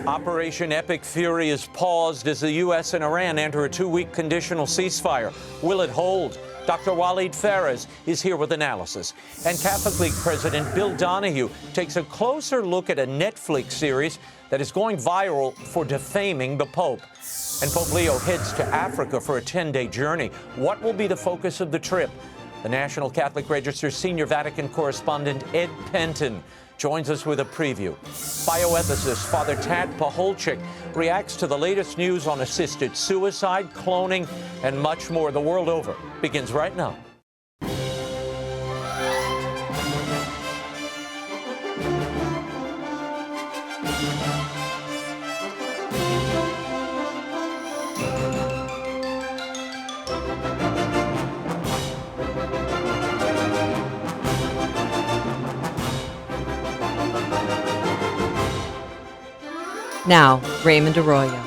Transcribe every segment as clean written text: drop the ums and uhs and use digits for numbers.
Operation Epic Fury is paused as the U.S. and Iran enter a 2-week conditional ceasefire. Will it hold? Dr. Walid Phares is here with analysis. And Catholic League President Bill Donohue takes a closer look at a Netflix series that is going viral for defaming the Pope. And Pope Leo heads to Africa for a 10-day journey. What will be the focus of the trip? The National Catholic Register's senior Vatican correspondent Ed Pentin joins us with a preview. Bioethicist Father Pacholczyk reacts to the latest news on assisted suicide, cloning, and much more the world over. Begins right now. Now, Raymond Arroyo.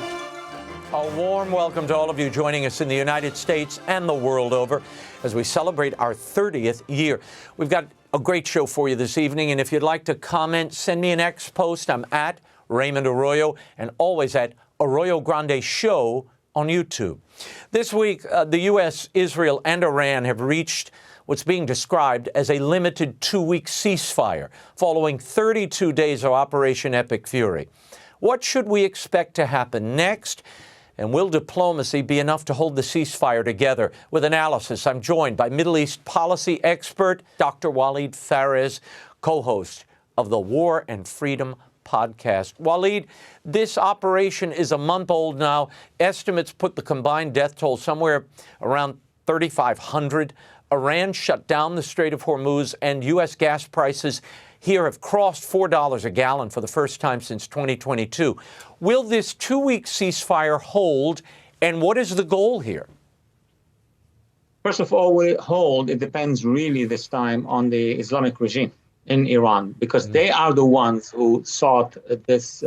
A warm welcome to all of you joining us in the United States and the world over as we celebrate our 30th year. We've got a great show for you this evening, and if you'd like to comment, send me an X post. I'm at Raymond Arroyo and always at Arroyo Grande Show on YouTube. This week, the U.S., Israel, and Iran have reached what's being described as a limited 2-week ceasefire following 32 days of Operation Epic Fury. What should we expect to happen next? And will diplomacy be enough to hold the ceasefire together? With analysis, I'm joined by Middle East policy expert Dr. Walid Phares, co-host of the War and Freedom podcast. Walid, this operation is a month old now. Estimates put the combined death toll somewhere around 3,500. Iran shut down the Strait of Hormuz, and U.S. gas prices here have crossed $4 a gallon for the first time since 2022. Will this 2-week ceasefire hold, and what is the goal here? First of all, will it hold? It depends really this time on the Islamic regime in Iran, because they are the ones who sought this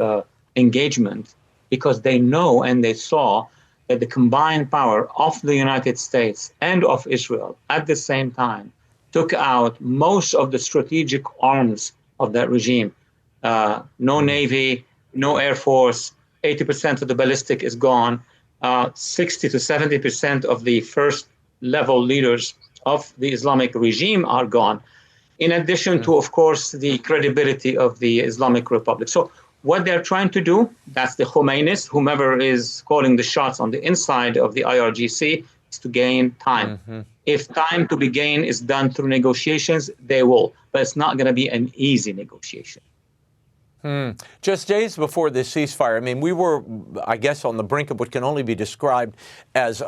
engagement, because they know and they saw that the combined power of the United States and of Israel at the same time took out most of the strategic arms of that regime. No Navy, no Air Force, 80% of the ballistic is gone, 60 to 70% of the first-level leaders of the Islamic regime are gone, in addition to, of course, the credibility of the Islamic Republic. So what they're trying to do, that's the Khomeinis, whomever is calling the shots on the inside of the IRGC, is to gain time. If time to be gained is done through negotiations, they will. But it's not going to be an easy negotiation. Just days before this ceasefire, I mean, we were, I guess, on the brink of what can only be described as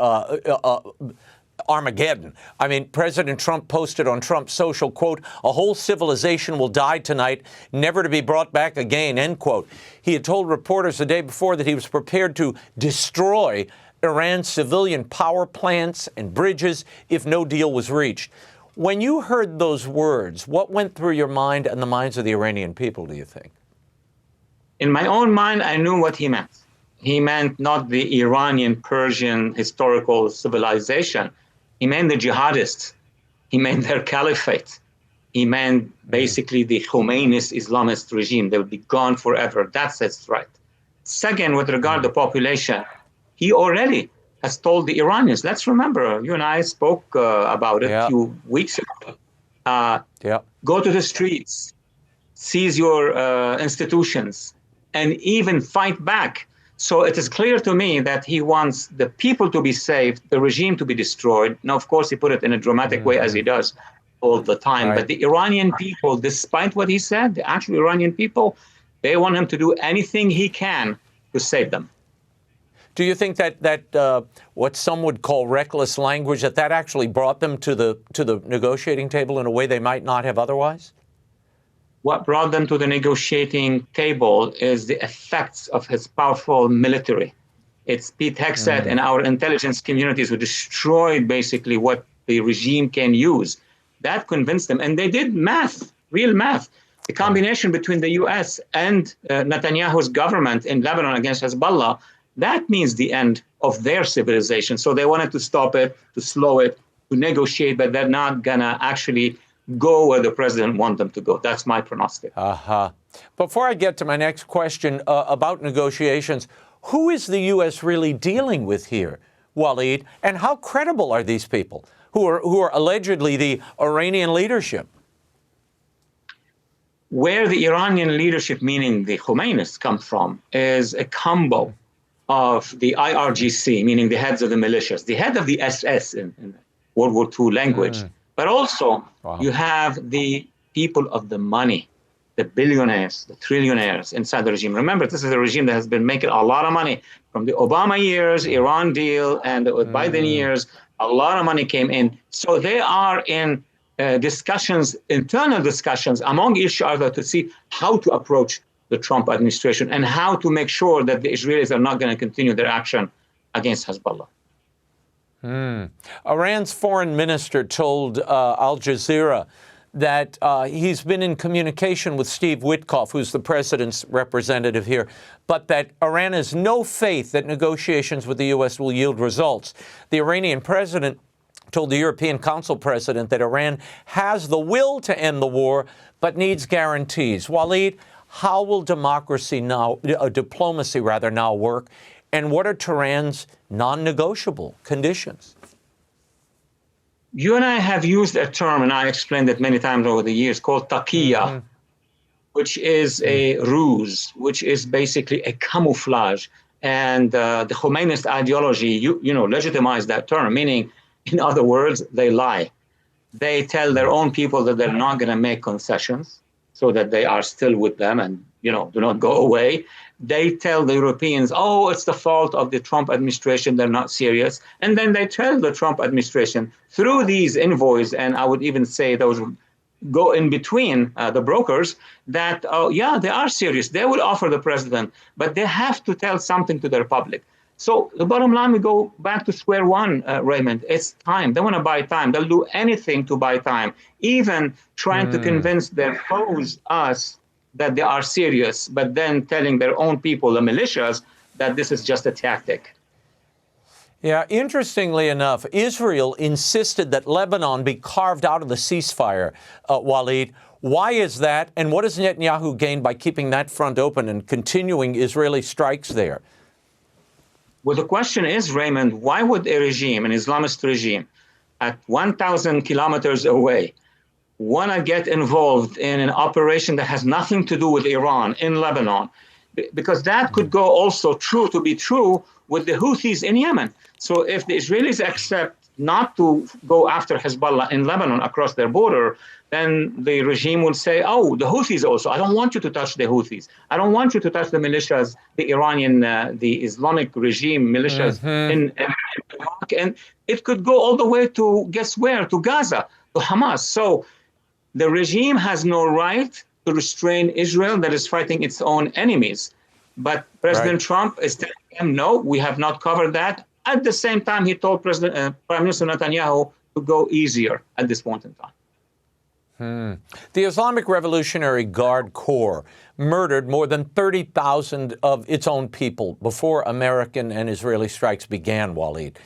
Armageddon. I mean, President Trump posted on Trump's social, quote, "A whole civilization will die tonight, never to be brought back again," end quote. He had told reporters the day before that he was prepared to destroy Iran's civilian power plants and bridges if no deal was reached. When you heard those words, what went through your mind and the minds of the Iranian people, do you think? In my own mind, I knew what he meant. He meant not the Iranian, Persian historical civilization. He meant the jihadists. He meant their caliphate. He meant basically the Khomeinis Islamist regime. They would be gone forever. That's his threat. Second, with regard to the population, he already has told the Iranians, let's remember, you and I spoke about it a few weeks ago. Go to the streets, seize your institutions, and even fight back. So it is clear to me that he wants the people to be saved, the regime to be destroyed. Now, of course, he put it in a dramatic way, as he does all the time. Right. But the Iranian people, despite what he said, the actual Iranian people, they want him to do anything he can to save them. Do you think that what some would call reckless language, that actually brought them to the negotiating table in a way they might not have otherwise? What brought them to the negotiating table is the effects of his powerful military. It's Pete Hegseth and our intelligence communities who destroyed basically what the regime can use. That convinced them. And they did math, real math. The combination between the U.S. and Netanyahu's government in Lebanon against Hezbollah, that means the end of their civilization. So they wanted to stop it, to slow it, to negotiate, but they're not going to actually go where the president wants them to go. That's my prognostic. Before I get to my next question about negotiations, who is the U.S. really dealing with here, Walid? And how credible are these people who are allegedly the Iranian leadership? Where the Iranian leadership, meaning the Khomeinists, come from, is a combo of the IRGC, meaning the heads of the militias, the head of the SS in World War II language, but also you have the people of the money, the billionaires, the trillionaires inside the regime. Remember, this is a regime that has been making a lot of money from the Obama years, Iran deal, and the Biden years. A lot of money came in. So they are in discussions, internal discussions among each other to see how to approach the Trump administration and how to make sure that the Israelis are not going to continue their action against Hezbollah. Iran's foreign minister told Al Jazeera that he's been in communication with Steve Witkoff, who's the president's representative here, but that Iran has no faith that negotiations with the U.S. will yield results. The Iranian president told the European Council president that Iran has the will to end the war, but needs guarantees. Walid, how will diplomacy now work? And what are Tehran's non-negotiable conditions? You and I have used a term, and I explained it many times over the years, called taqiyya, which is a ruse, which is basically a camouflage. And the Khomeinist ideology, you know, legitimized that term, meaning, in other words, they lie. They tell their own people that they're not going to make concessions so that they are still with them and, you know, do not go away. They tell the Europeans, oh, it's the fault of the Trump administration, they're not serious. And then they tell the Trump administration through these envoys, and I would even say those go in between the brokers, that, oh, yeah, they are serious. They will offer the president, but they have to tell something to their public. So the bottom line, we go back to square one, Raymond. It's time. They want to buy time. They'll do anything to buy time, even trying to convince their foes, us, that they are serious, but then telling their own people, the militias, that this is just a tactic. Yeah, interestingly enough, Israel insisted that Lebanon be carved out of the ceasefire, Walid. Why is that? And what does Netanyahu gain by keeping that front open and continuing Israeli strikes there? Well, the question is, Raymond, why would a regime, an Islamist regime, at 1,000 kilometers away, want to get involved in an operation that has nothing to do with Iran in Lebanon? Because that could go also to be true with the Houthis in Yemen. So if the Israelis accept not to go after Hezbollah in Lebanon across their border, then the regime will say, oh, the Houthis also, I don't want you to touch the Houthis. I don't want you to touch the militias, the Iranian, the Islamic regime militias in Iraq. And it could go all the way to, guess where, to Gaza, to Hamas. So the regime has no right to restrain Israel that is fighting its own enemies. But President Trump is telling them, no, we have not covered that. At the same time, he told Prime Minister Netanyahu to go easier at this point in time. The Islamic Revolutionary Guard Corps murdered more than 30,000 of its own people before American and Israeli strikes began, Walid.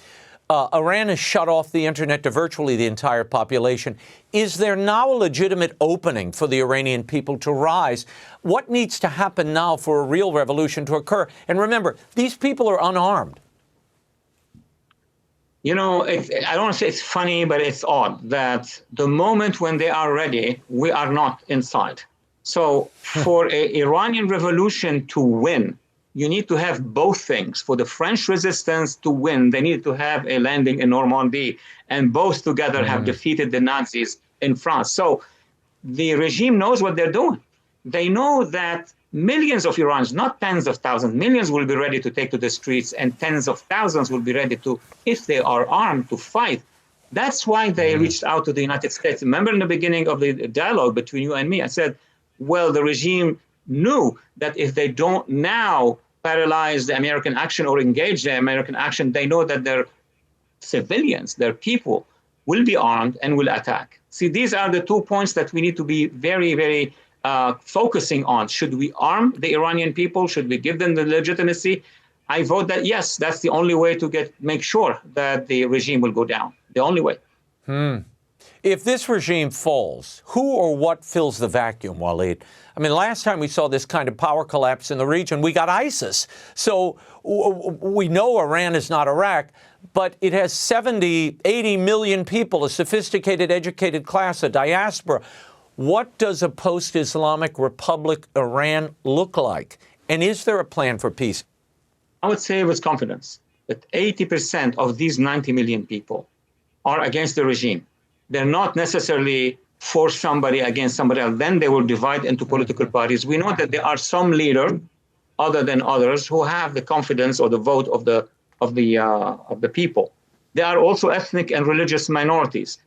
Iran has shut off the internet to virtually the entire population. Is there now a legitimate opening for the Iranian people to rise? What needs to happen now for a real revolution to occur? And remember, these people are unarmed. You know, I don't want to say it's funny, but it's odd that the moment when they are ready, we are not inside. So for an Iranian revolution to win, you need to have both things. For the French resistance to win, they need to have a landing in Normandy, and both together have defeated the Nazis in France. So the regime knows what they're doing. They know that millions of Iranians, not tens of thousands, millions will be ready to take to the streets, and tens of thousands will be ready to, if they are armed, to fight. That's why they reached out to the United States. Remember in the beginning of the dialogue between you and me, I said, well, the regime knew that if they don't now paralyze the American action or engage the American action, they know that their civilians, their people, will be armed and will attack. See, these are the 2 points that we need to be very, very focusing on. Should we arm the Iranian people? Should we give them the legitimacy? I vote that yes, that's the only way to make sure that the regime will go down. The only way. If this regime falls, who or what fills the vacuum, Walid? I mean, last time we saw this kind of power collapse in the region, we got ISIS. So we know Iran is not Iraq, but it has 70, 80 million people, a sophisticated, educated class, a diaspora. What does a post-Islamic Republic Iran look like? And is there a plan for peace? I would say with confidence that 80% of these 90 million people are against the regime. They're not necessarily for somebody against somebody else. Then they will divide into political parties. We know that there are some leaders, other than others, who have the confidence or the vote of the people. There are also ethnic and religious minorities.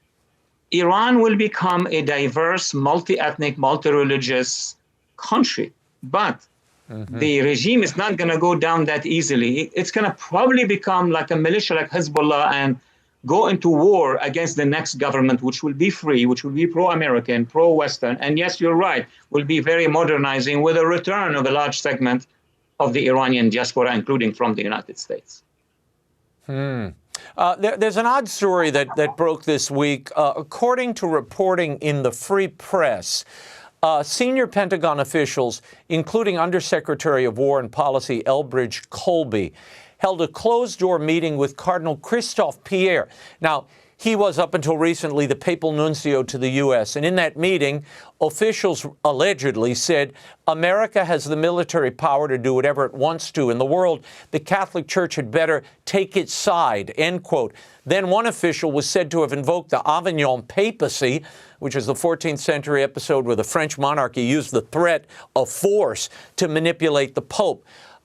Iran will become a diverse, multi-ethnic, multi-religious country, but the regime is not going to go down that easily. It's going to probably become like a militia like Hezbollah and go into war against the next government, which will be free, which will be pro-American, pro-Western. And yes, you're right, will be very modernizing with a return of a large segment of the Iranian diaspora, including from the United States. There's an odd story that broke this week. According to reporting in the Free Press, senior Pentagon officials, including Undersecretary of War and Policy Elbridge Colby, held a closed-door meeting with Cardinal Pierre. Now, he was, up until recently, the papal nuncio to the U.S., and in that meeting, officials allegedly said, America has the military power to do whatever it wants to in the world. The Catholic Church had better take its side, end quote. Then one official was said to have invoked the Avignon papacy, which is the 14th century episode where the French monarchy used the threat of force to manipulate the Pope.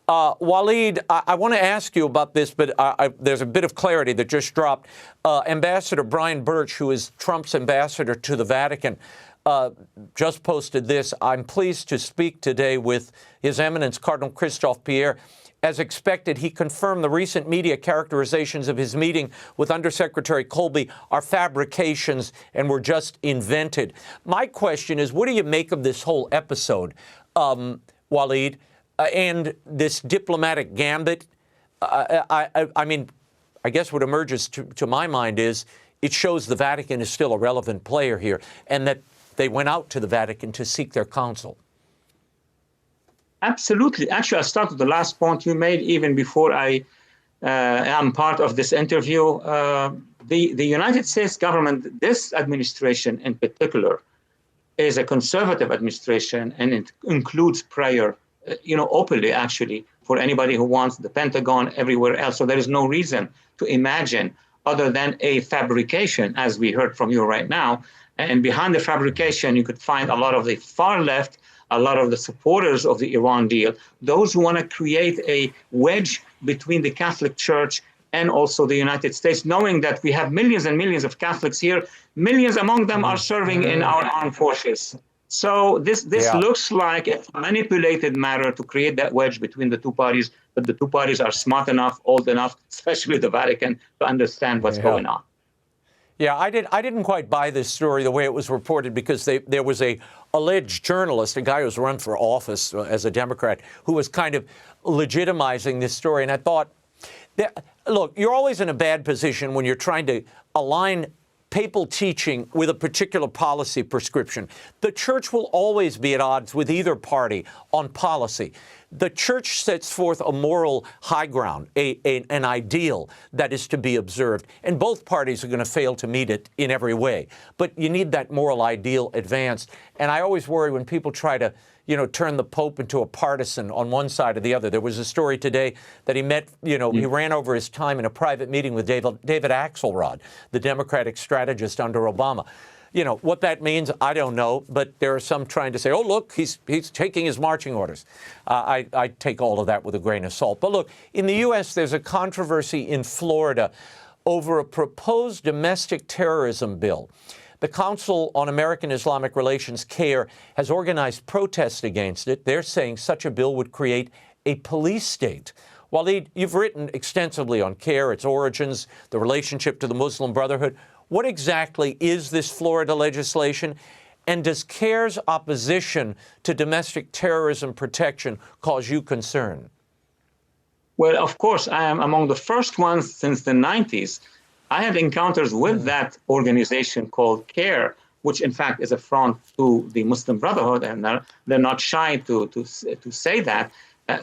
Walid, I want to ask you about this, but there's a bit of clarity that just dropped. Ambassador Brian Birch, who is Trump's ambassador to the Vatican, just posted this. I'm pleased to speak today with His Eminence Cardinal Pierre. As expected, he confirmed the recent media characterizations of his meeting with Undersecretary Colby are fabrications and were just invented. My question is, what do you make of this whole episode, Walid? And this diplomatic gambit? I mean, I guess what emerges to my mind is it shows the Vatican is still a relevant player here and that they went out to the Vatican to seek their counsel. Absolutely. Actually, I'll start with the last point you made even before I am part of this interview. The United States government, this administration in particular, is a conservative administration, and it includes prayer openly, actually, for anybody who wants, the Pentagon, everywhere else. So there is no reason to imagine other than a fabrication, as we heard from you right now. And behind the fabrication, you could find a lot of the far left, a lot of the supporters of the Iran deal, those who want to create a wedge between the Catholic Church and also the United States, knowing that we have millions and millions of Catholics here. Millions among them are serving in our armed forces. So this looks like a manipulated matter to create that wedge between the two parties, but the two parties are smart enough, old enough, especially the Vatican, to understand what's going on. Yeah, I didn't quite buy this story the way it was reported because there was a alleged journalist, a guy who's run for office as a Democrat, who was kind of legitimizing this story. And I thought, look, you're always in a bad position when you're trying to align papal teaching with a particular policy prescription. The church will always be at odds with either party on policy. The church sets forth a moral high ground, an ideal that is to be observed, and both parties are going to fail to meet it in every way. But you need that moral ideal advanced. And I always worry when people try to turn the Pope into a partisan on one side or the other. There was a story today that he met, he ran over his time in a private meeting with David Axelrod, the Democratic strategist under Obama. What that means, I don't know, but there are some trying to say, oh, look, he's taking his marching orders. I take all of that with a grain of salt. But look, in the U.S., there's a controversy in Florida over a proposed domestic terrorism bill. The Council on American Islamic Relations, CAIR, has organized protests against it. They're saying such a bill would create a police state. Walid, you've written extensively on CAIR, its origins, the relationship to the Muslim Brotherhood. What exactly is this Florida legislation? And does CAIR's opposition to domestic terrorism protection cause you concern? Well, of course, I am among the first ones since the 90s I had encounters with that organization called CAIR, which in fact is a front to the Muslim Brotherhood, and they're not shy to say that.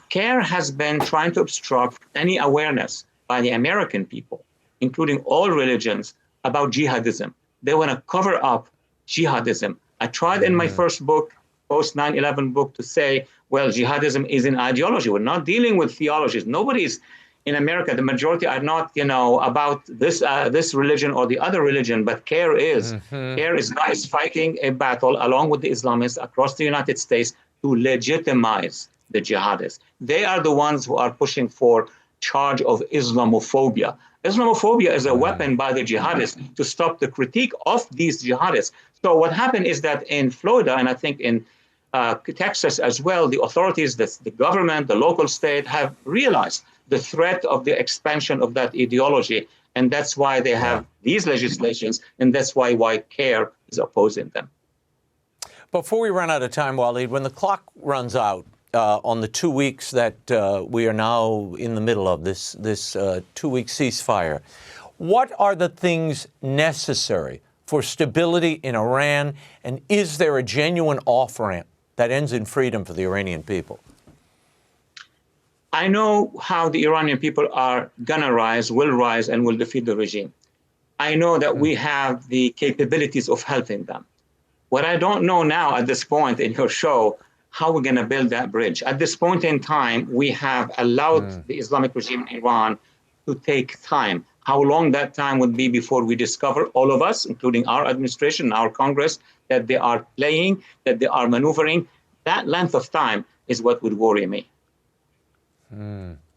CAIR has been trying to obstruct any awareness by the American people, including all religions, about jihadism. They want to cover up jihadism. I tried in my first book, post 9/11 book, to say, well, jihadism is an ideology. We're not dealing with theologies. Nobody's in America, the majority are not, about this religion or the other religion, but CAIR is. CAIR is fighting a battle along with the Islamists across the United States to legitimize the jihadists. They are the ones who are pushing for charge of Islamophobia. Islamophobia is a weapon by the jihadists to stop the critique of these jihadists. So what happened is that in Florida, and I think in Texas as well, the authorities, the government, the local state have realized the threat of the expansion of that ideology. And that's why they have these legislations, and that's why CAIR is opposing them. Before we run out of time, Walid, when the clock runs out on the 2 weeks that we are now in the middle of, this 2-week ceasefire, what are the things necessary for stability in Iran, and is there a genuine off-ramp that ends in freedom for the Iranian people? I know how the Iranian people are gonna rise, will rise, and will defeat the regime. I know that we have the capabilities of helping them. What I don't know now at this point in your show, how we're gonna build that bridge. At this point in time, we have allowed the Islamic regime in Iran to take time. How long that time would be before we discover, all of us, including our administration, our Congress, that they are playing, that they are maneuvering, that length of time is what would worry me.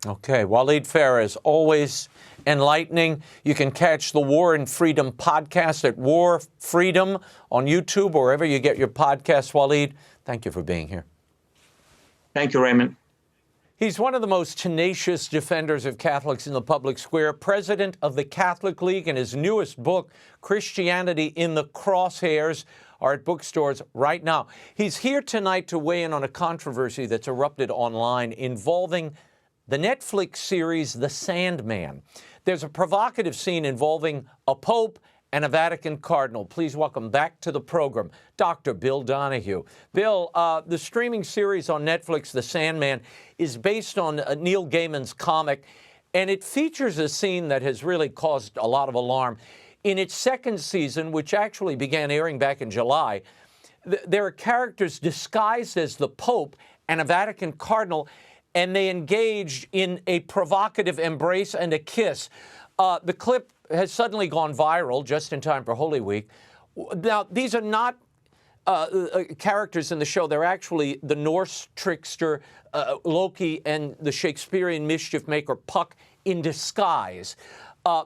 Okay, Walid Phares, always enlightening. You can catch the War and Freedom podcast at War Freedom on YouTube or wherever you get your podcasts. Walid, thank you for being here. Thank you, Raymond. He's one of the most tenacious defenders of Catholics in the public square, president of the Catholic League, and his newest book, Christianity in the Crosshairs, are at bookstores right now. He's here tonight to weigh in on a controversy that's erupted online involving the Netflix series The Sandman. There's a provocative scene involving a pope and a Vatican Cardinal. Please welcome back to the program, Dr. Bill Donohue. Bill, the streaming series on Netflix, The Sandman, is based on Neil Gaiman's comic, and it features a scene that has really caused a lot of alarm. In its second season, which actually began airing back in July, there are characters disguised as the Pope and a Vatican Cardinal, and they engaged in a provocative embrace and a kiss. The clip has suddenly gone viral just in time for Holy Week. Now, these are not characters in the show. They're actually the Norse trickster Loki and the Shakespearean mischief maker Puck in disguise.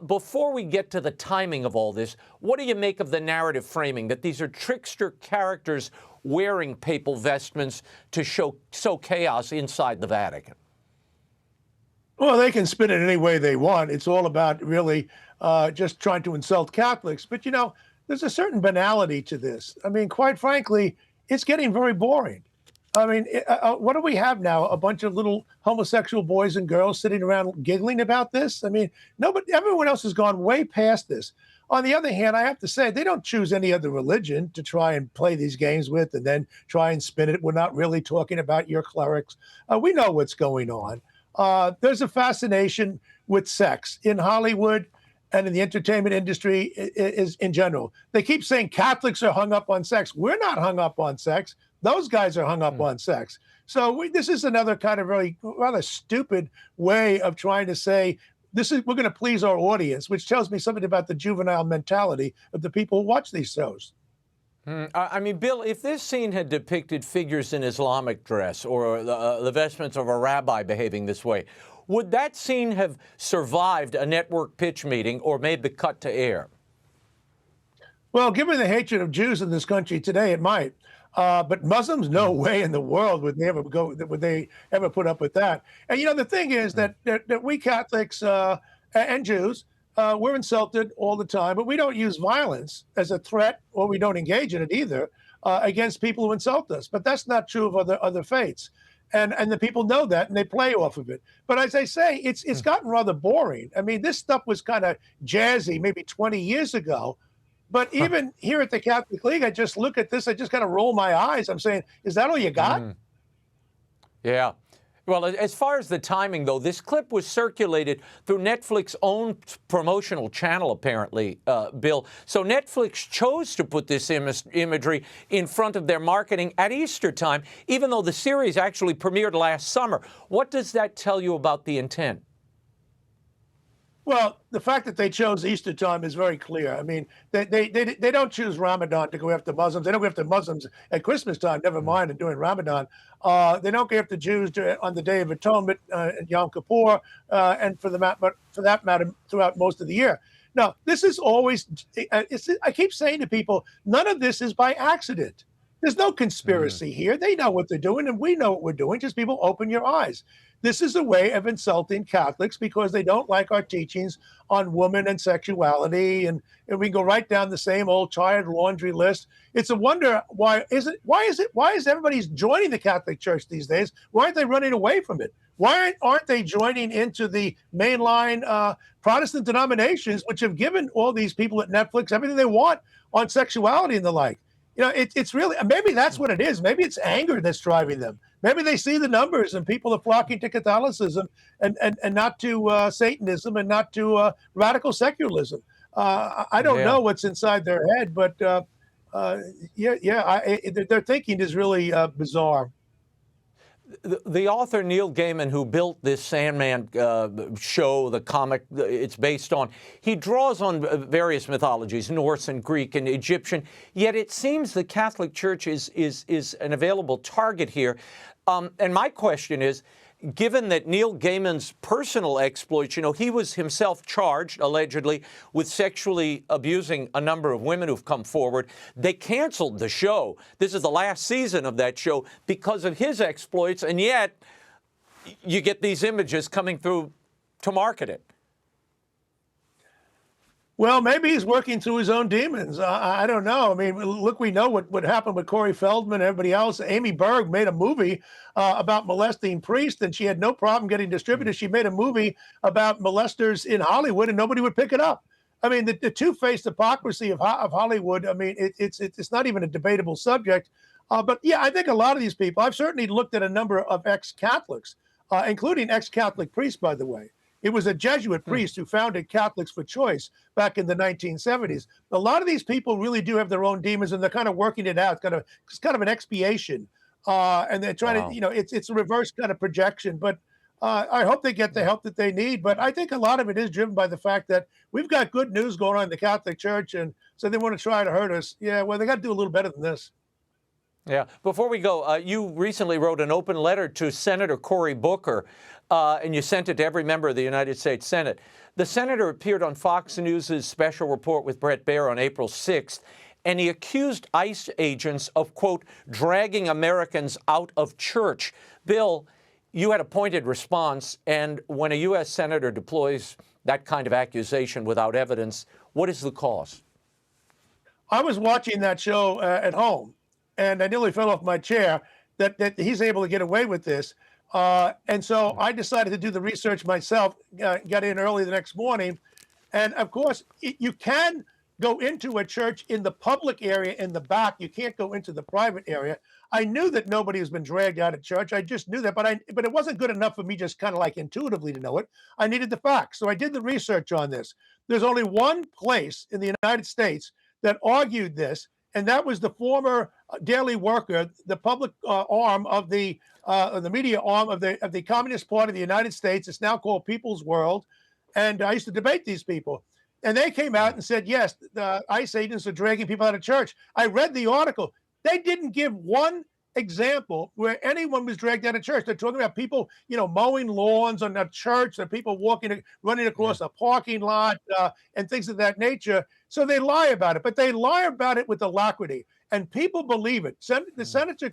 Before we get to the timing of all this, what do you make of the narrative framing that these are trickster characters wearing papal vestments to sow chaos inside the Vatican? Well, they can spin it any way they want. It's all about really just trying to insult Catholics. But, there's a certain banality to this. I mean, quite frankly, it's getting very boring. I mean, what do we have now? A bunch of little homosexual boys and girls sitting around giggling about this? I mean, everyone else has gone way past this. On the other hand, I have to say, they don't choose any other religion to try and play these games with and then try and spin it. We're not really talking about your clerics. We know what's going on. There's a fascination with sex in Hollywood and in the entertainment industry is in general. They keep saying Catholics are hung up on sex. We're not hung up on sex. Those guys are hung up on sex. So this is another kind of really rather stupid way of trying to say we're going to please our audience, which tells me something about the juvenile mentality of the people who watch these shows. I mean, Bill, if this scene had depicted figures in Islamic dress or the vestments of a rabbi behaving this way, would that scene have survived a network pitch meeting or made the cut to air? Well, given the hatred of Jews in this country today, it might. But Muslims, no way in the world would they ever put up with that. And the thing is that we Catholics and Jews, we're insulted all the time, but we don't use violence as a threat, or we don't engage in it either against people who insult us. But that's not true of other faiths. And the people know that, and they play off of it. But as I say, it's gotten rather boring. I mean, this stuff was kind of jazzy maybe 20 years ago. But even here at the Catholic League, I just look at this, I just kind of roll my eyes. I'm saying, is that all you got? Yeah. Well, as far as the timing, though, this clip was circulated through Netflix's own promotional channel, apparently, Bill. So Netflix chose to put this imagery in front of their marketing at Easter time, even though the series actually premiered last summer. What does that tell you about the intent? Well, the fact that they chose Easter time is very clear. I mean, they don't choose Ramadan to go after Muslims. They don't go after Muslims at Christmas time, never mind during Ramadan. They don't go after Jews on the Day of Atonement and Yom Kippur, and for that matter, throughout most of the year. Now, this is always, I keep saying to people, none of this is by accident. There's no conspiracy here. They know what they're doing, and we know what we're doing. Just people open your eyes. This is a way of insulting Catholics because they don't like our teachings on women and sexuality, and we go right down the same old child laundry list. It's a wonder why is everybody joining the Catholic Church these days? Why aren't they running away from it? Why aren't they joining into the mainline Protestant denominations, which have given all these people at Netflix everything they want on sexuality and the like? You know, it's really, maybe that's what it is. Maybe it's anger that's driving them. Maybe they see the numbers and people are flocking to Catholicism and not to Satanism and not to radical secularism. I don't know what's inside their head, but their thinking is really bizarre. The author Neil Gaiman, who built this Sandman show, the comic it's based on, he draws on various mythologies, Norse and Greek and Egyptian, yet it seems the Catholic Church is an available target here. And my question is, given that Neil Gaiman's personal exploits, you know, he was himself charged, allegedly, with sexually abusing a number of women who've come forward. They canceled the show. This is the last season of that show because of his exploits, and yet you get these images coming through to market it. Well, maybe he's working through his own demons. I don't know. I mean, look, we know what happened with Corey Feldman and everybody else. Amy Berg made a movie about molesting priests, and she had no problem getting distributed. She made a movie about molesters in Hollywood, and nobody would pick it up. I mean, the two-faced hypocrisy of Hollywood, I mean, it's not even a debatable subject. But, yeah, I think a lot of these people, I've certainly looked at a number of ex-Catholics, including ex-Catholic priests, by the way. It was a Jesuit priest who founded Catholics for Choice back in the 1970s. A lot of these people really do have their own demons, and they're kind of working it out. It's kind of an expiation, and they're trying to, you know, it's a reverse kind of projection. But I hope they get the help that they need. But I think a lot of it is driven by the fact that we've got good news going on in the Catholic Church, and so they want to try to hurt us. Yeah, well, they got to do a little better than this. Yeah. Before we go, you recently wrote an open letter to Senator Cory Booker, and you sent it to every member of the United States Senate. The senator appeared on Fox News' special report with Bret Baier on April 6th, and he accused ICE agents of, quote, dragging Americans out of church. Bill, you had a pointed response, and when a U.S. senator deploys that kind of accusation without evidence, what is the cause? I was watching that show at home, and I nearly fell off my chair that he's able to get away with this. And so I decided to do the research myself, got in early the next morning. And of course, you can go into a church in the public area in the back. You can't go into the private area. I knew that nobody has been dragged out of church. I just knew that, but it wasn't good enough for me just kind of like intuitively to know it. I needed the facts. So I did the research on this. There's only one place in the United States that argued this, and that was the former Daily Worker, the public arm of the media arm of the Communist Party of the United States. It's now called People's World. And I used to debate these people. And they came out and said, yes, the ICE agents are dragging people out of church. I read the article. They didn't give one example where anyone was dragged out of church. They're talking about people, you know, mowing lawns on a church, or people running across a parking lot, and things of that nature. So they lie about it, but they lie about it with alacrity, and people believe it. Senator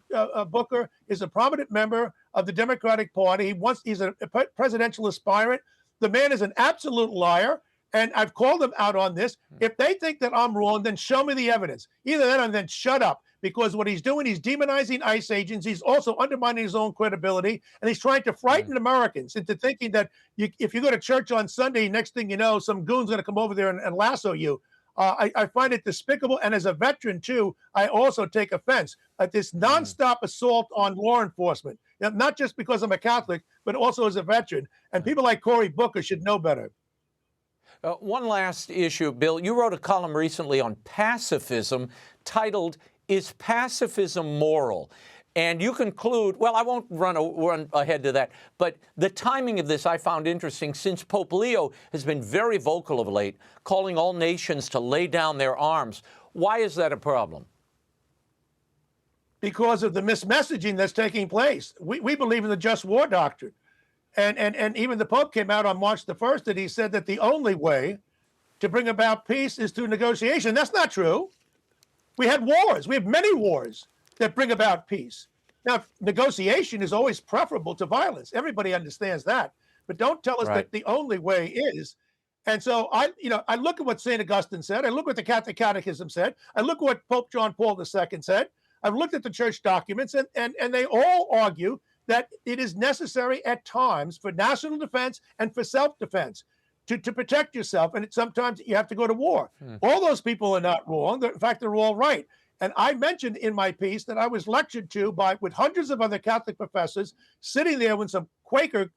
Booker is a prominent member of the Democratic Party. He's a presidential aspirant. The man is an absolute liar, and I've called them out on this. If they think that I'm wrong, then show me the evidence. Either that or then shut up. because what he's doing, he's demonizing ICE agents. He's also undermining his own credibility, and he's trying to frighten Americans into thinking that if you go to church on Sunday, next thing you know, some goon's going to come over there and lasso you. I find it despicable, and as a veteran too, I also take offense at this nonstop assault on law enforcement. Not just because I'm a Catholic, but also as a veteran. And people like Cory Booker should know better. One last issue, Bill. You wrote a column recently on pacifism titled, "Is Pacifism Moral?" And you conclude, well, I won't run ahead to that, but the timing of this I found interesting, since Pope Leo has been very vocal of late, calling all nations to lay down their arms. Why is that a problem? Because of the mismessaging that's taking place. We believe in the just war doctrine. And even the Pope came out on March the 1st and he said that the only way to bring about peace is through negotiation. That's not true. We had wars. We have many wars that bring about peace. Now, negotiation is always preferable to violence. Everybody understands that. But don't tell us that the only way is. And so I look at what St. Augustine said. I look what the Catholic Catechism said. I look what Pope John Paul II said. I've looked at the church documents, and they all argue that it is necessary at times for national defense and for self-defense to protect yourself. And sometimes you have to go to war. All those people are not wrong. In fact, they're all right. And I mentioned in my piece that I was lectured to with hundreds of other Catholic professors sitting there when some Quaker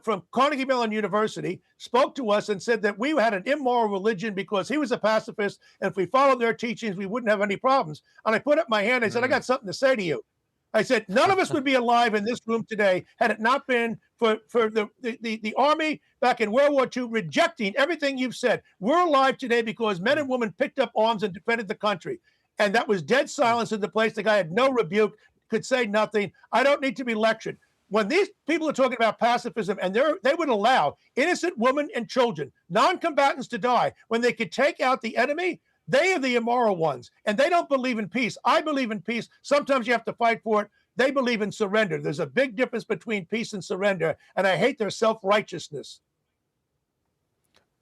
from Carnegie Mellon University spoke to us and said that we had an immoral religion because he was a pacifist, and if we followed their teachings, we wouldn't have any problems. And I put up my hand and said, I got something to say to you. I said, none of us would be alive in this room today had it not been for the Army back in World War II rejecting everything you've said. We're alive today because men and women picked up arms and defended the country. And that was dead silence in the place. The guy had no rebuke, could say nothing. I don't need to be lectured. When these people are talking about pacifism and they would allow innocent women and children, non-combatants, to die when they could take out the enemy, they are the immoral ones. And they don't believe in peace. I believe in peace. Sometimes you have to fight for it. They believe in surrender. There's a big difference between peace and surrender. And I hate their self-righteousness.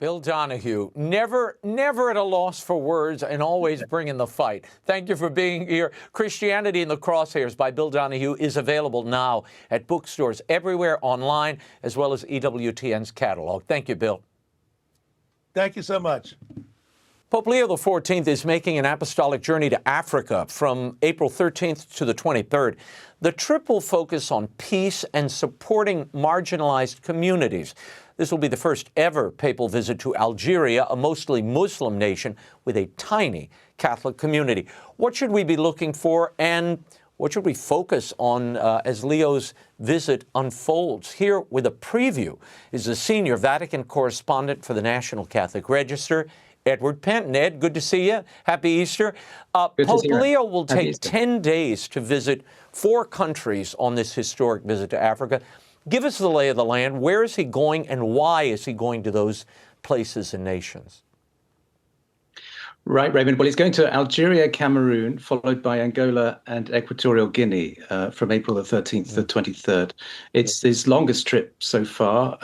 Bill Donohue, never at a loss for words and always bringing the fight. Thank you for being here. Christianity in the Crosshairs by Bill Donohue is available now at bookstores everywhere, online, as well as EWTN's catalog. Thank you, Bill. Thank you so much. Pope Leo XIV is making an apostolic journey to Africa from April 13th to the 23rd. The trip will focus on peace and supporting marginalized communities. This will be the first ever papal visit to Algeria, a mostly Muslim nation with a tiny Catholic community. What should we be looking for, and what should we focus on as Leo's visit unfolds? Here with a preview is the senior Vatican correspondent for the National Catholic Register, Edward Pentin. Ed, good to see you. Happy Easter. Pope Leo will take 10 days to visit 4 countries on this historic visit to Africa. Give us the lay of the land. Where is he going, and why is he going to those places and nations? Right, Raymond. Well, he's going to Algeria, Cameroon, followed by Angola and Equatorial Guinea from April the 13th to the 23rd. It's his longest trip so far.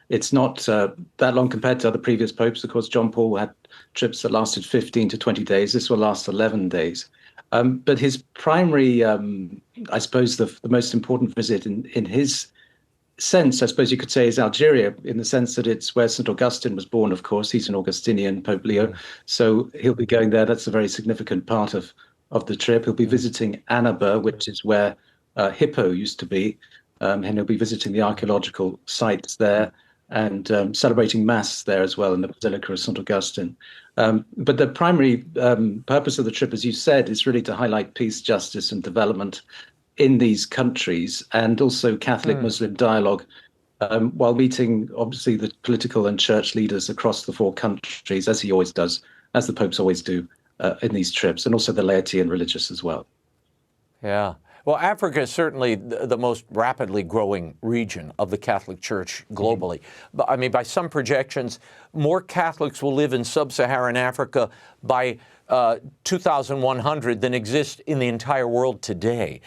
It's not that long compared to other previous popes. Of course, John Paul had trips that lasted 15 to 20 days. This will last 11 days. But his primary, I suppose, the most important visit in his sense, I suppose you could say, is Algeria, in the sense that it's where St. Augustine was born, of course. He's an Augustinian, Pope Leo. So he'll be going there. That's a very significant part of the trip. He'll be visiting Annaba, which is where Hippo used to be. And he'll be visiting the archaeological sites there and celebrating Mass there as well in the Basilica of St. Augustine. But the primary purpose of the trip, as you said, is really to highlight peace, justice, and development in these countries, and also Catholic-Muslim dialogue, while meeting, obviously, the political and church leaders across the 4 countries, as he always does, as the popes always do in these trips, and also the laity and religious as well. Yeah. Well, Africa is certainly the most rapidly growing region of the Catholic Church globally. But I mean, by some projections, more Catholics will live in sub-Saharan Africa by 2100 than exist in the entire world today.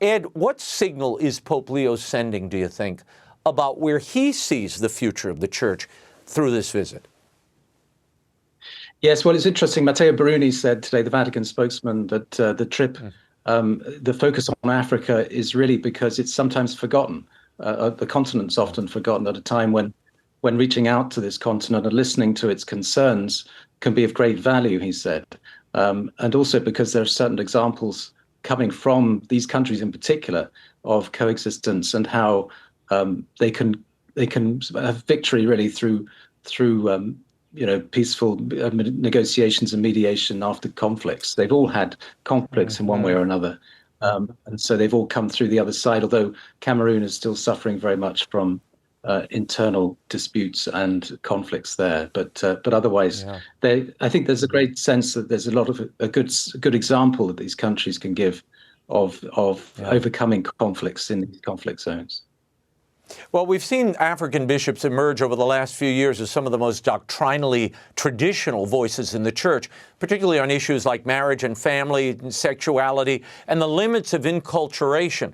Ed, what signal is Pope Leo sending, do you think, about where he sees the future of the Church through this visit? Yes, well, it's interesting. Matteo Bruni said today, the Vatican spokesman, that the trip, the focus on Africa is really because it's sometimes forgotten. The continent's often forgotten at a time when reaching out to this continent and listening to its concerns can be of great value, he said. And also because there are certain examples coming from these countries in particular of coexistence and how they can have victory really through peaceful negotiations and mediation after conflicts. They've all had conflicts in one way or another. And so they've all come through the other side, although Cameroon is still suffering very much from internal disputes and conflicts there. But otherwise, I think there's a great sense that there's a lot of a good example that these countries can give of overcoming conflicts in these conflict zones. Well, we've seen African bishops emerge over the last few years as some of the most doctrinally traditional voices in the church, particularly on issues like marriage and family and sexuality and the limits of inculturation.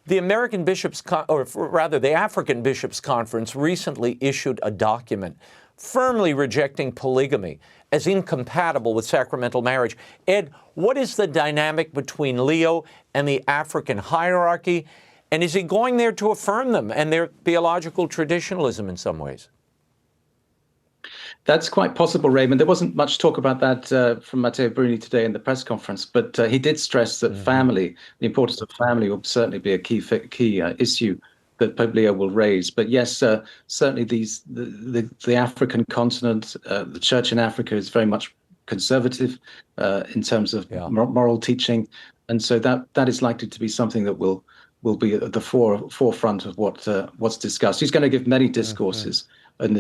The American Bishops, or rather the African Bishops Conference recently issued a document firmly rejecting polygamy as incompatible with sacramental marriage. Ed, what is the dynamic between Leo and the African hierarchy? And is he going there to affirm them and their theological traditionalism in some ways? That's quite possible, Raymond. There wasn't much talk about that from Matteo Bruni today in the press conference, but he did stress that family, the importance of family, will certainly be a key issue that Pope Leo will raise. But yes, certainly the African continent, the church in Africa is very much conservative in terms of moral teaching, and so that is likely to be something that will be at the forefront of what's discussed. He's going to give many discourses during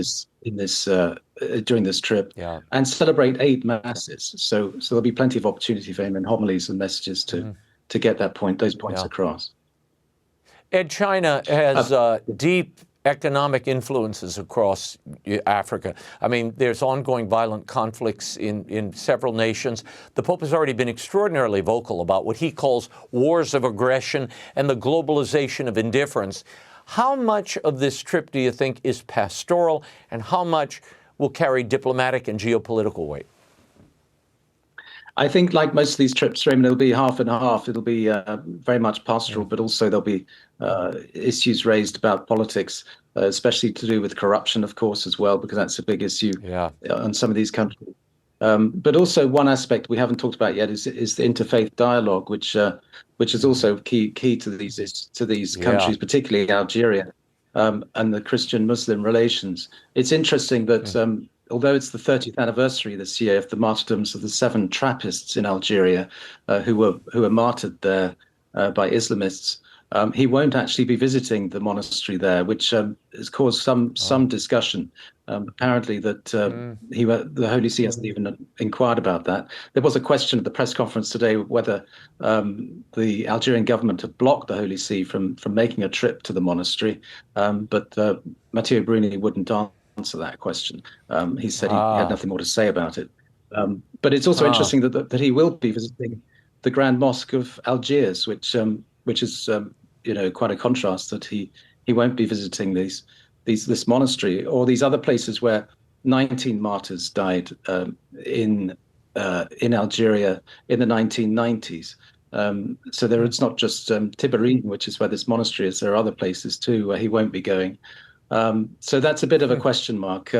this trip, and celebrate 8 masses. So there'll be plenty of opportunity for him in homilies and messages to get those points across. Ed, China has deep economic influences across Africa. I mean, there's ongoing violent conflicts in several nations. The Pope has already been extraordinarily vocal about what he calls wars of aggression and the globalization of indifference. How much of this trip do you think is pastoral, and how much will carry diplomatic and geopolitical weight? I think, like most of these trips, Raymond, it'll be half and half. It'll be very much pastoral, but also there'll be issues raised about politics, especially to do with corruption, of course, as well, because that's a big issue on some of these countries. But also one aspect we haven't talked about yet is the interfaith dialogue, which is also key to these countries, particularly Algeria, and the Christian-Muslim relations. It's interesting that although it's the 30th anniversary this year of the martyrdoms of the 7 Trappists in Algeria, who were martyred there by Islamists, he won't actually be visiting the monastery there, which has caused some discussion. Apparently, that the Holy See hasn't even inquired about that. There was a question at the press conference today whether the Algerian government had blocked the Holy See from making a trip to the monastery, but Matteo Bruni wouldn't answer that question. He said he had nothing more to say about it. But it's also interesting that he will be visiting the Grand Mosque of Algiers, which is quite a contrast, that he won't be visiting this monastery or these other places where 19 martyrs died in Algeria in the 1990s. So it's not just Tiberine, which is where this monastery is. There are other places too where he won't be going. So that's a bit of a question mark.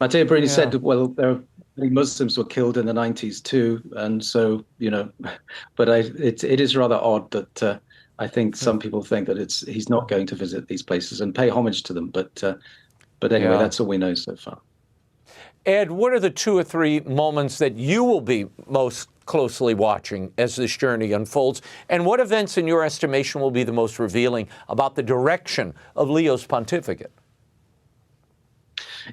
Matteo Bruni said, well, many Muslims were killed in the 90s too, and so but it is rather odd that I think some people think that he's not going to visit these places and pay homage to them. But anyway, that's all we know so far. Ed, what are the 2 or 3 moments that you will be most closely watching as this journey unfolds? And what events, in your estimation, will be the most revealing about the direction of Leo's pontificate?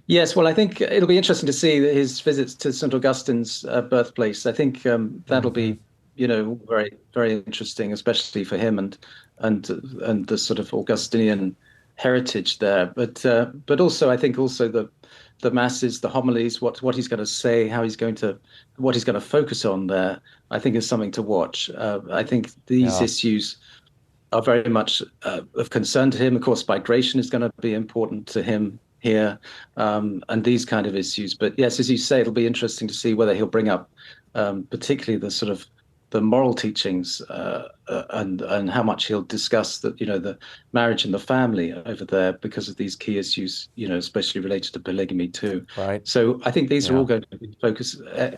Yes, well, I think it'll be interesting to see his visits to St. Augustine's birthplace. I think that'll be, very, very interesting, especially for him and the sort of Augustinian heritage there. But also, I think the masses, the homilies, what he's going to say, what he's going to focus on there, I think is something to watch. I think these issues are very much of concern to him. Of course, migration is going to be important to him here, and these kind of issues. But yes, as you say, it'll be interesting to see whether he'll bring up particularly the sort of the moral teachings and how much he'll discuss that, the marriage and the family over there because of these key issues, especially related to polygamy too. Right. So I think these are all going to be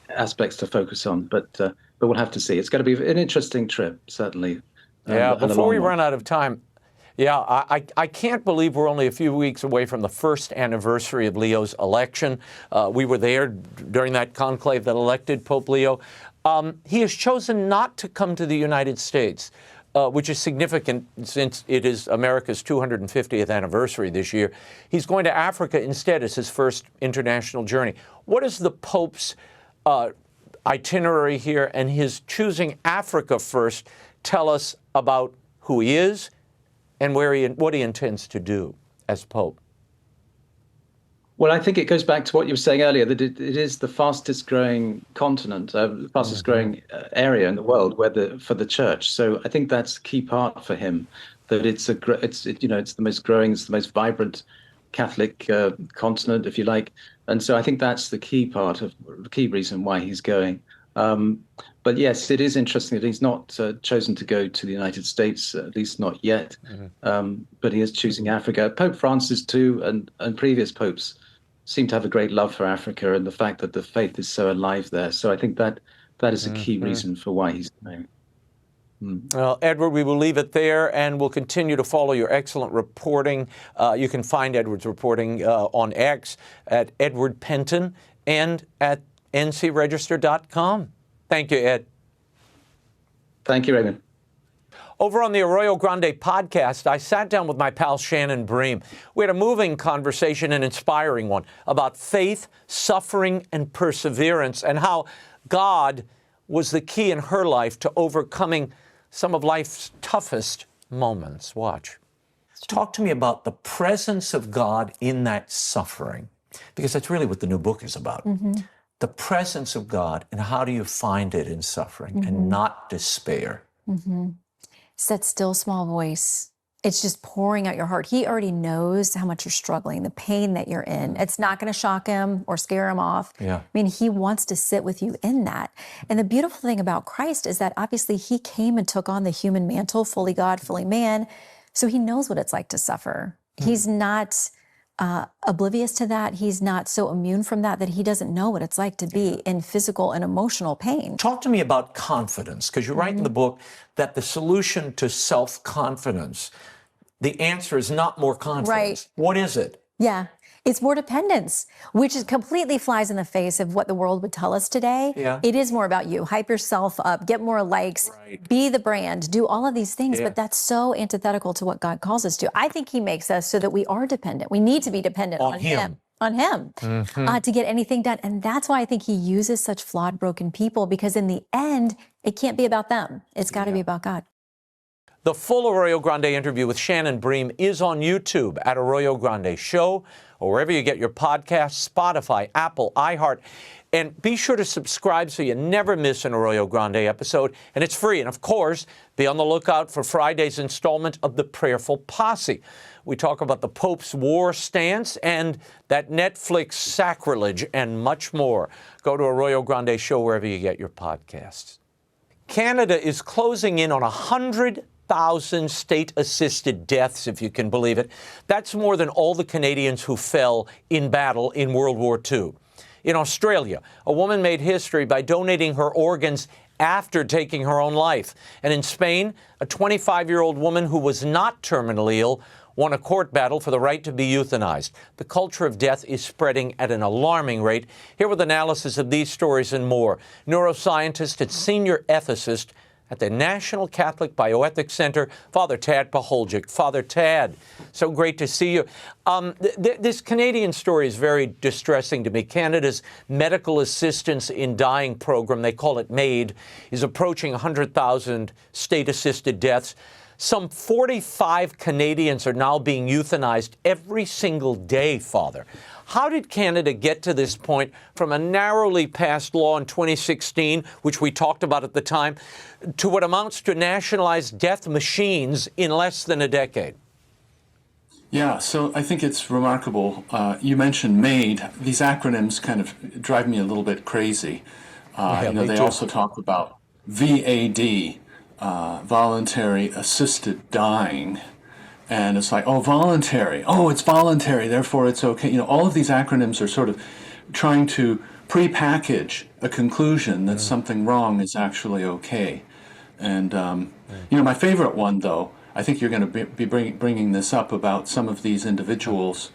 aspects to focus on, but we'll have to see. It's going to be an interesting trip, certainly. Yeah. And a Before long we one. run out of time. Yeah, I can't believe we're only a few weeks away from the first anniversary of Leo's election. We were there during that conclave that elected Pope Leo. He has chosen not to come to the United States, which is significant since it is America's 250th anniversary this year. He's going to Africa instead as his first international journey. What is the Pope's itinerary here and his choosing Africa first tell us about who he is and what he intends to do as Pope? Well, I think it goes back to what you were saying earlier, that it is the fastest growing continent, the fastest growing area in the world for the church. So I think that's a key part for him, that it's the most growing, it's the most vibrant Catholic continent, if you like. And so I think that's the key reason why he's going. But yes, it is interesting that he's not chosen to go to the United States, at least not yet. But he is choosing Africa. Pope Francis too, and previous popes seem to have a great love for Africa and the fact that the faith is so alive there. So I think that is a key reason for why he's going. Well, Edward, we will leave it there, and we'll continue to follow your excellent reporting. You can find Edward's reporting on X at Edward Pentin and at ncregister.com. Thank you, Ed. Thank you, Raymond. Over on the Arroyo Grande podcast, I sat down with my pal Shannon Bream. We had a moving conversation, an inspiring one, about faith, suffering, and perseverance, and how God was the key in her life to overcoming some of life's toughest moments. Watch. Talk to me about the presence of God in that suffering, because that's really what the new book is about. The presence of God, and how do you find it in suffering and not despair? It's that still small voice. It's just pouring out your heart. He already knows how much you're struggling, the pain that you're in. It's not going to shock him or scare him off. Yeah. I mean, he wants to sit with you in that. And the beautiful thing about Christ is that obviously he came and took on the human mantle, fully God, fully man. So he knows what it's like to suffer. He's not oblivious to that. He's not so immune from that he doesn't know what it's like to be in physical and emotional pain. Talk to me about confidence, because you write in the book that the solution to self-confidence, the answer is not more confidence. Right. What is it? Yeah. It's more dependence, which is completely flies in the face of what the world would tell us today. Yeah. It is more about you. Hype yourself up, get more likes, be the brand, do all of these things. But that's so antithetical to what God calls us to. I think he makes us so that we are dependent. We need to be dependent on him. To get anything done. And that's why I think he uses such flawed, broken people, because in the end, it can't be about them. It's got to be about God. The full Arroyo Grande interview with Shannon Bream is on YouTube at Arroyo Grande Show, or wherever you get your podcasts, Spotify, Apple, iHeart. And be sure to subscribe so you never miss an Arroyo Grande episode. And it's free. And of course, be on the lookout for Friday's installment of The Prayerful Posse. We talk about the Pope's war stance and that Netflix sacrilege and much more. Go to Arroyo Grande Show wherever you get your podcasts. Canada is closing in on 100,000 state-assisted deaths, if you can believe it. That's more than all the Canadians who fell in battle in World War II. In Australia, a woman made history by donating her organs after taking her own life. And in Spain, a 25-year-old woman who was not terminally ill won a court battle for the right to be euthanized. The culture of death is spreading at an alarming rate. Here with analysis of these stories and more, neuroscientist and senior ethicist at the National Catholic Bioethics Center, Father Tad Pacholczyk. Father Tad, so great to see you. This Canadian story is very distressing to me. Canada's Medical Assistance in Dying program, they call it MAID, is approaching 100,000 state-assisted deaths. Some 45 Canadians are now being euthanized every single day, Father. How did Canada get to this point from a narrowly passed law in 2016, which we talked about at the time, to what amounts to nationalized death machines in less than a decade? Yeah, so I think it's remarkable. You mentioned MAID. These acronyms kind of drive me a little bit crazy. They also talk about VAD, voluntary assisted dying. And it's like, oh, voluntary. Oh, it's voluntary, therefore it's okay. All of these acronyms are sort of trying to pre-package a conclusion that something wrong is actually okay. And, my favorite one, though, I think you're going to be bringing this up about some of these individuals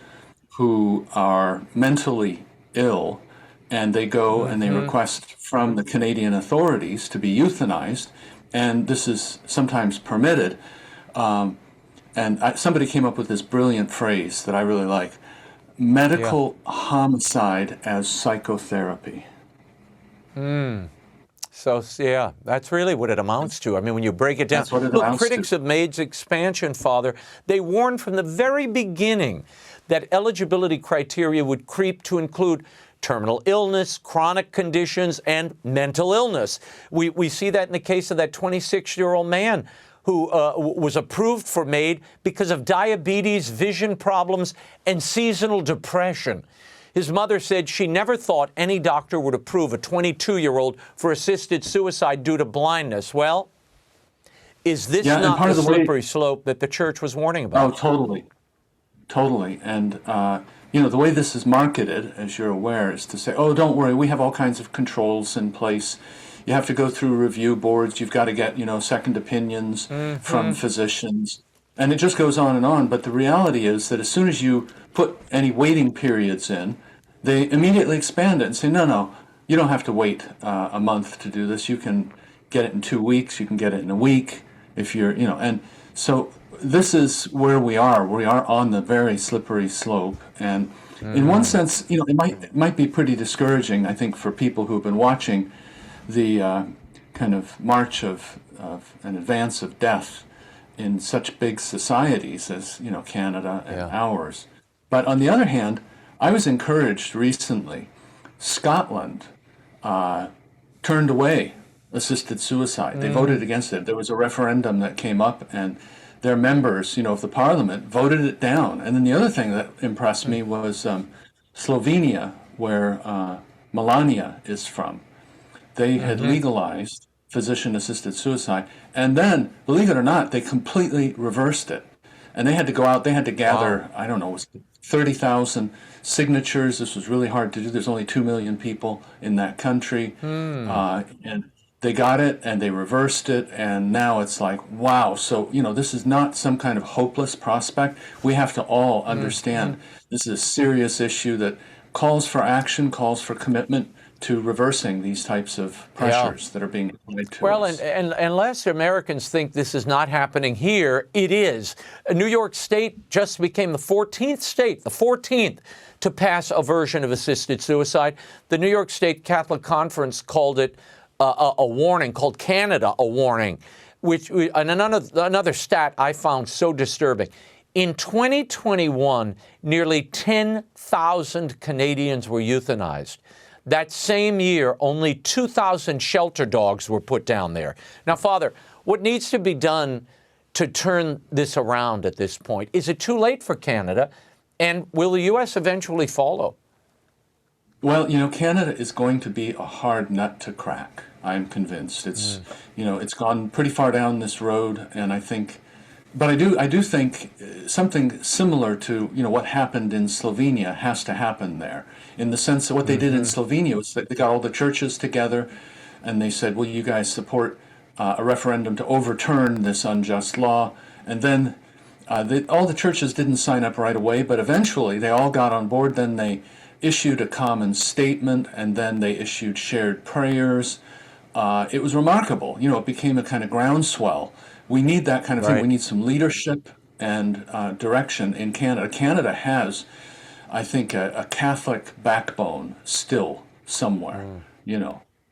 who are mentally ill, and they go and they request from the Canadian authorities to be euthanized, and this is sometimes permitted. Somebody came up with this brilliant phrase that I really like: medical homicide as psychotherapy. So, yeah, that's really what it amounts to. I mean, when you break it down. That's what it Look, amounts critics to. of MAID's expansion, Father, they warned from the very beginning that eligibility criteria would creep to include terminal illness, chronic conditions, and mental illness. We see that in the case of that 26-year-old man who was approved for MAID because of diabetes, vision problems, and seasonal depression. His mother said she never thought any doctor would approve a 22-year-old for assisted suicide due to blindness. Well, is this not the slippery slope that the church was warning about? Oh, totally. Totally. And, the way this is marketed, as you're aware, is to say, oh, don't worry, we have all kinds of controls in place. You have to go through review boards. You've got to get, second opinions from physicians. And it just goes on and on. But the reality is that as soon as you put any waiting periods in, they immediately expand it and say, no, you don't have to wait a month to do this. You can get it in 2 weeks. You can get it in a week if you're, and so this is where we are. We are on the very slippery slope. And in one sense, it might be pretty discouraging, I think, for people who have been watching the kind of march of an advance of death in such big societies as Canada and ours. But on the other hand, I was encouraged recently. Scotland turned away assisted suicide. They voted against it. There was a referendum that came up, and their members, of the parliament voted it down. And then the other thing that impressed me was Slovenia, where Melania is from. They had legalized physician-assisted suicide, and then, believe it or not, they completely reversed it. And they had to go out, they had to gather, I don't know, it was 30,000 signatures. This was really hard to do. There's only 2 million people in that country. And they got it, and they reversed it, and now it's like, wow. So, this is not some kind of hopeless prospect. We have to all understand this is a serious issue that calls for action, calls for commitment to reversing these types of pressures that are being applied to us. Well, and unless Americans think this is not happening here, it is. New York State just became the 14th state, the 14th, to pass a version of assisted suicide. The New York State Catholic Conference called it a warning, called Canada a warning, and another stat I found so disturbing. In 2021, nearly 10,000 Canadians were euthanized. That same year, only 2,000 shelter dogs were put down there. Now, Father, what needs to be done to turn this around at this point? Is it too late for Canada? And will the U.S. eventually follow? Well, Canada is going to be a hard nut to crack. I'm convinced. It's, it's gone pretty far down this road, and I think, but I do think something similar to, what happened in Slovenia has to happen there, in the sense that what they did in Slovenia was that they got all the churches together, and they said, will you guys support a referendum to overturn this unjust law? And then all the churches didn't sign up right away, but eventually they all got on board. Then they issued a common statement, and then they issued shared prayers. It was remarkable. It became a kind of groundswell. We need that kind of thing. We need some leadership and direction in Canada. Canada has, I think, a Catholic backbone still somewhere,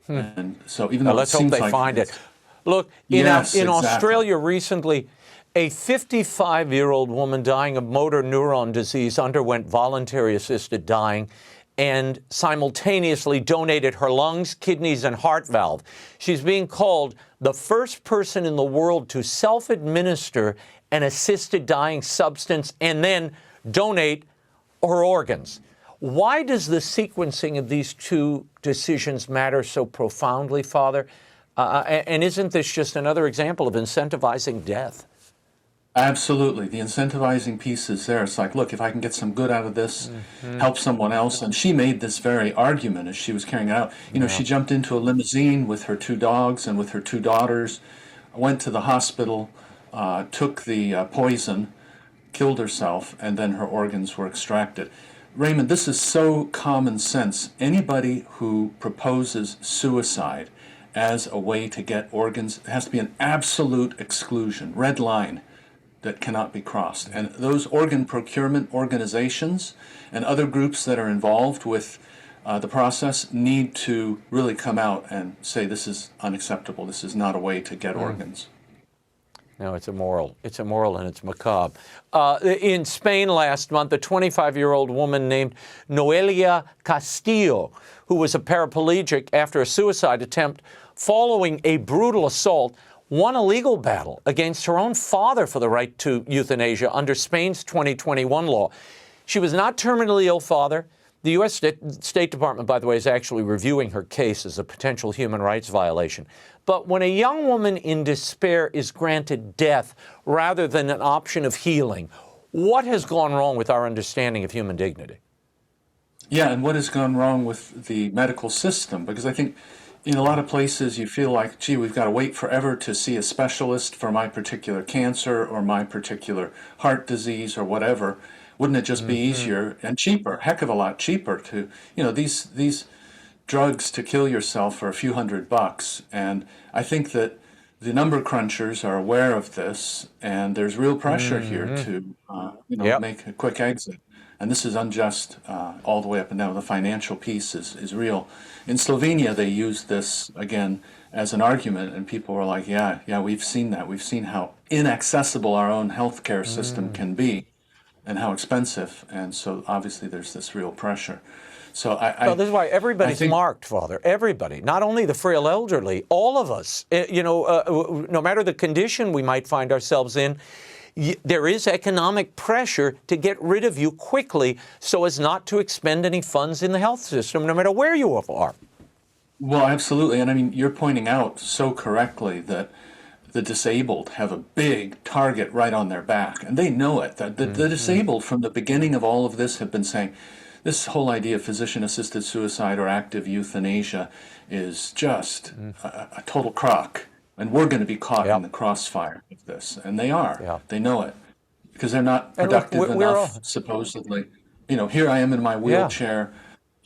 And so even though let's hope they find it. Look, in Australia recently, a 55-year-old woman dying of motor neuron disease underwent voluntary assisted dying and simultaneously donated her lungs, kidneys, and heart valve. She's being called the first person in the world to self-administer an assisted dying substance and then donate her organs. Why does the sequencing of these two decisions matter so profoundly, Father? And isn't this just another example of incentivizing death? Absolutely. The incentivizing piece is there. It's like, look, if I can get some good out of this, help someone else. And she made this very argument as she was carrying it out. You know, she jumped into a limousine with her 2 dogs and with her 2 daughters, went to the hospital, took the poison, killed herself, and then her organs were extracted. Raymond, this is so common sense. Anybody who proposes suicide as a way to get organs, it has to be an absolute exclusion, red line that cannot be crossed. And those organ procurement organizations and other groups that are involved with the process need to really come out and say this is unacceptable. This is not a way to get organs. No, it's immoral. It's immoral and it's macabre. In Spain last month, a 25-year-old woman named Noelia Castillo, who was a paraplegic after a suicide attempt following a brutal assault, won a legal battle against her own father for the right to euthanasia under Spain's 2021 law. She was not terminally ill, Father. The U.S. State Department, by the way, is actually reviewing her case as a potential human rights violation. But when a young woman in despair is granted death rather than an option of healing, what has gone wrong with our understanding of human dignity? Yeah, and what has gone wrong with the medical system? Because I think in a lot of places you feel like, gee, we've got to wait forever to see a specialist for my particular cancer or my particular heart disease or whatever. Wouldn't it just be easier and cheaper, heck of a lot cheaper to, you know, these drugs to kill yourself for a few $100. And I think that the number crunchers are aware of this, and there's real pressure here to, make a quick exit. And this is unjust all the way up and down. The financial piece is real. In Slovenia, they used this, again, as an argument, and people were like, yeah, we've seen that. We've seen how inaccessible our own healthcare system can be and how expensive. And so obviously there's this real pressure. So this is why everybody's marked, Father. Everybody, not only the frail elderly, all of us. No matter the condition we might find ourselves in, there is economic pressure to get rid of you quickly so as not to expend any funds in the health system, no matter where you are. Well, absolutely. And I mean, you're pointing out so correctly that the disabled have a big target right on their back, and they know it. The disabled from the beginning of all of this have been saying, this whole idea of physician-assisted suicide or active euthanasia is just a total crock. And we're going to be caught in the crossfire of this. And they are. Yeah. They know it. Because they're not productive enough, supposedly. You know, here I am in my wheelchair,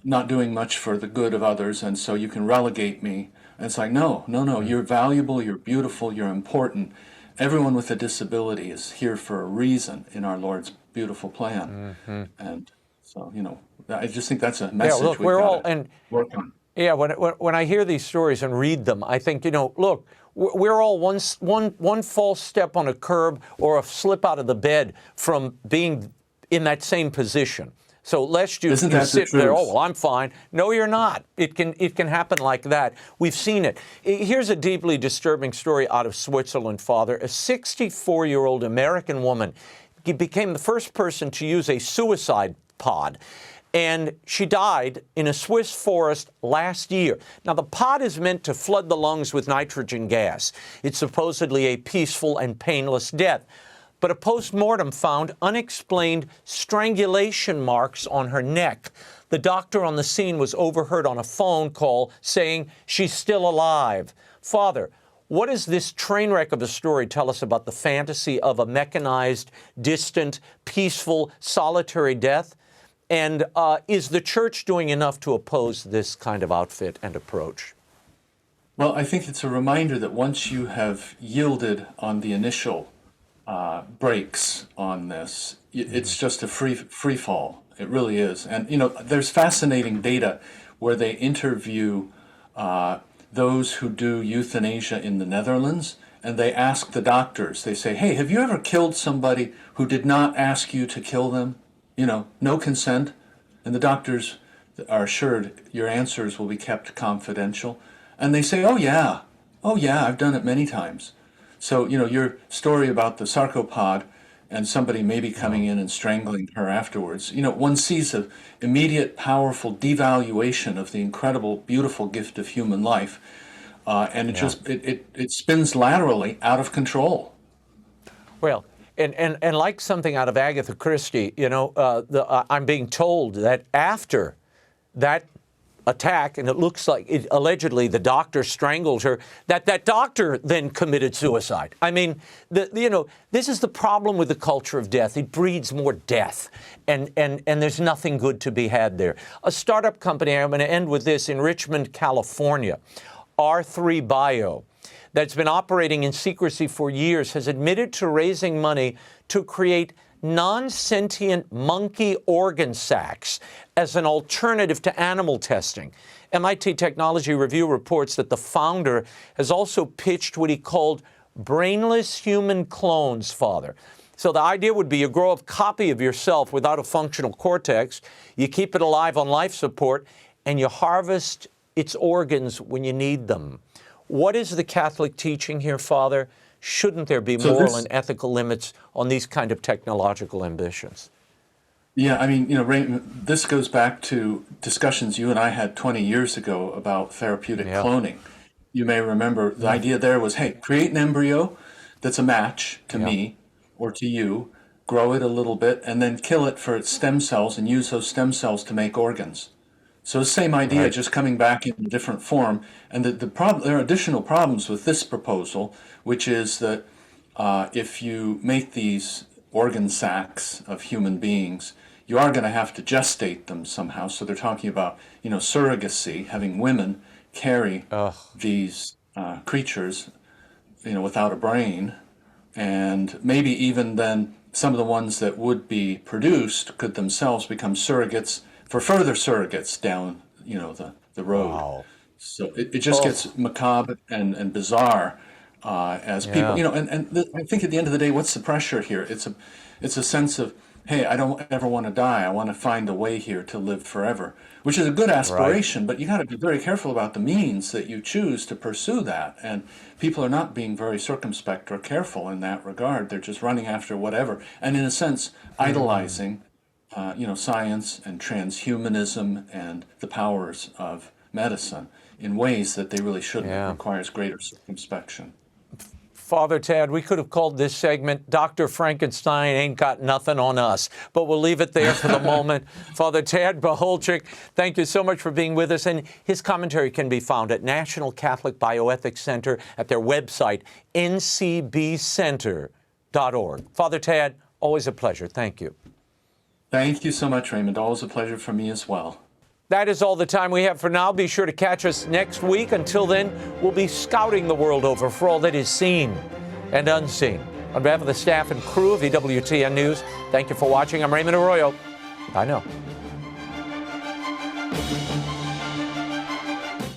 not doing much for the good of others, and so you can relegate me. And it's like, no, you're valuable, you're beautiful, you're important. Everyone with a disability is here for a reason in our Lord's beautiful plan. And so, I just think that's a message we've got to work on. Yeah, when I hear these stories and read them, I think, look, we're all one false step on a curb or a slip out of the bed from being in that same position. So lest you sit there, oh, well, I'm fine. No, you're not. It can happen like that. We've seen it. Here's a deeply disturbing story out of Switzerland, Father. A 64-year-old American woman became the first person to use a suicide pod. And she died in a Swiss forest last year. Now, the pod is meant to flood the lungs with nitrogen gas. It's supposedly a peaceful and painless death. But a post-mortem found unexplained strangulation marks on her neck. The doctor on the scene was overheard on a phone call saying she's still alive. Father, what does this train wreck of a story tell us about the fantasy of a mechanized, distant, peaceful, solitary death? And is the church doing enough to oppose this kind of outfit and approach? Well, I think it's a reminder that once you have yielded on the initial brakes on this, it's just a free fall. It really is. And, there's fascinating data where they interview those who do euthanasia in the Netherlands, and they ask the doctors, they say, hey, have you ever killed somebody who did not ask you to kill them? No consent. And the doctors are assured your answers will be kept confidential. And they say, oh yeah, I've done it many times. So, your story about the sarcopod and somebody maybe coming in and strangling her afterwards, one sees an immediate, powerful devaluation of the incredible, beautiful gift of human life. And it spins laterally out of control. Well, and like something out of Agatha Christie, I'm being told that after that attack, and it looks like allegedly the doctor strangled her, that doctor then committed suicide. I mean, this is the problem with the culture of death. It breeds more death, and there's nothing good to be had there. A startup company, I'm going to end with this, in Richmond, California, R3 Bio, that's been operating in secrecy for years, has admitted to raising money to create non-sentient monkey organ sacs as an alternative to animal testing. MIT Technology Review reports that the founder has also pitched what he called brainless human clones, Father. So the idea would be you grow a copy of yourself without a functional cortex, you keep it alive on life support, and you harvest its organs when you need them. What is the Catholic teaching here, Father? Shouldn't there be moral and ethical limits on these kind of technological ambitions? Yeah, I mean, Raymond, this goes back to discussions you and I had 20 years ago about therapeutic cloning. You may remember the idea there was, hey, create an embryo that's a match to me or to you, grow it a little bit, and then kill it for its stem cells and use those stem cells to make organs. So the same idea, just coming back in a different form. And there are additional problems with this proposal, which is that if you make these organ sacs of human beings, you are going to have to gestate them somehow. So they're talking about, surrogacy, having women carry these creatures, without a brain. And maybe even then some of the ones that would be produced could themselves become surrogates for further surrogates down, the road. Wow. So it just gets macabre and bizarre as people, I think at the end of the day, what's the pressure here? It's a sense of, hey, I don't ever want to die. I want to find a way here to live forever, which is a good aspiration, but you got to be very careful about the means that you choose to pursue that. And people are not being very circumspect or careful in that regard. They're just running after whatever. And in a sense, idolizing science and transhumanism and the powers of medicine in ways that they really shouldn't. It requires greater circumspection. Father Tad, we could have called this segment Dr. Frankenstein Ain't Got Nothing on Us, but we'll leave it there for the moment. Father Tad Pacholczyk, thank you so much for being with us. And his commentary can be found at National Catholic Bioethics Center at their website, ncbcenter.org. Father Tad, always a pleasure. Thank you. Thank you so much, Raymond. Always a pleasure for me as well. That is all the time we have for now. Be sure to catch us next week. Until then, we'll be scouting the world over for all that is seen and unseen. On behalf of the staff and crew of EWTN News, thank you for watching. I'm Raymond Arroyo. Bye now.